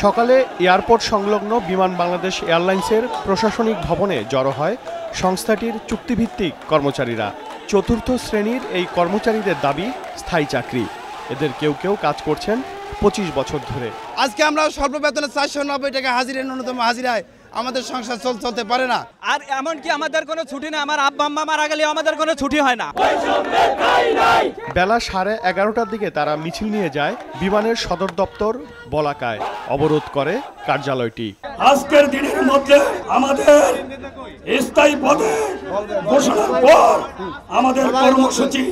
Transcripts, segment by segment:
সকালে এয়ারপোর্ট সংলগ্ন বিমান বাংলাদেশ এয়ারলাইন্সের প্রশাসনিক ভবনে জড়ো হয় সংস্থাটির চুক্তিভিত্তিক কর্মচারীরা। চতুর্থ শ্রেণীর এই কর্মচারীদের দাবি স্থায়ী চাকরি। এদের কেউ কেউ কাজ করছেন 25 বছর ধরে। আজকে আমরা স্বল্প বেতনে 490 টাকা হাজিরা, ন্যূনতম হাজিরায় আমাদের সংসার চলতে পারে না। আর এমনকি আমাদের কোনো ছুটি না, আমার আব্বা আম্মা মারা গেলে আমাদের কোনো ছুটি হয় না। বেলা 11:30টার দিকে তারা মিছিল নিয়ে যায় বিমানের সদর দপ্তর বলাকায়। অবরোধ করে কার্যালয়টি। আজকের দিনের মধ্যে আমাদের স্থায়ী পদে ঘোষণার পর আমাদের কর্মসূচি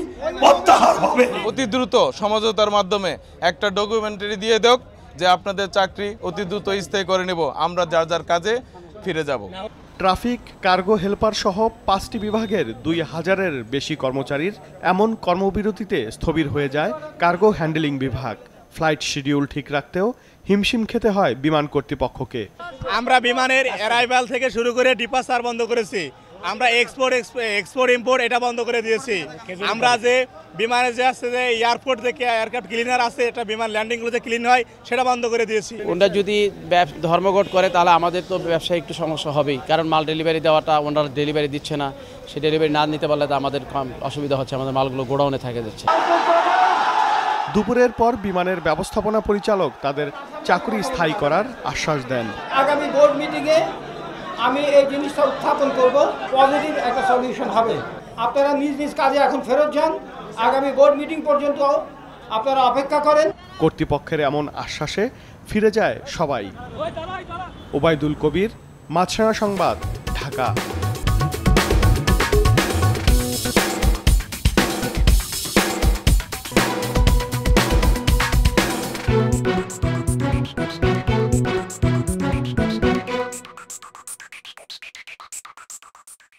প্রত্যাহার হবে। অতি দ্রুত সমঝোতার মাধ্যমে একটা ডকুমেন্টারি দিয়ে দেখ যে আপনাদের চাকরি অতি দ্রুত স্থায়ী করে নেব, আমরা যার যার কাজে ফিরে যাব। ট্রাফিক, কার্গো হেল্পার সহ 5টি বিভাগের 2000-এর বেশি কর্মচারীর এমন কর্মবিরতিতে স্থবির হয়ে যায় কার্গো হ্যান্ডলিং বিভাগ। ফ্লাইট শিডিউল ঠিক রাখতেও হিমশিম খেতে হয় বিমান কর্তৃপক্ষকে। আমরা বিমানের অ্যারাইভাল থেকে শুরু করে ডিপার্চার বন্ধ করেছি, আমরা এক্সপোর্ট ইম্পোর্ট এটা বন্ধ করে দিয়েছি। আমরা যে বিমানে যে আছে যে এয়ারপোর্ট থেকে এয়ারক্রাফট ক্লিনার আছে, এটা বিমান ল্যান্ডিংগুলো যে ক্লিন হয় সেটা বন্ধ করে দিয়েছি। ওনারা যদি ধর্মঘট করে তাহলে আমাদের তো ব্যবসায় একটু সমস্যা হবেই, কারণ মাল ডেলিভারি দেওয়াটা ওনারা ডেলিভারি দিচ্ছে না। সে ডেলিভারি না নিতে পারলে তো আমাদের অসুবিধা হচ্ছে, আমাদের মালগুলো গোডাউনে থেকে যাচ্ছে। দুপুরের পর বিমানের ব্যবস্থাপনা পরিচালক তাদের চাকরি স্থায়ী করার আশ্বাস দেন। আগামী বোর্ড মিটিংয়ে আমি এই জিনিসটা উত্থাপন করব, পজিটিভ একটা সলিউশন হবে। আপনারা নিজ নিজ কাজে এখন ফেরত যান, আগামী বোর্ড মিটিং পর্যন্ত আপনারা অপেক্ষা করেন। কর্তৃপক্ষের এমন আশ্বাসে ফিরে যায় সবাই। ওবায়দুল কবির, মাছরাঙা সংবাদ, ঢাকা।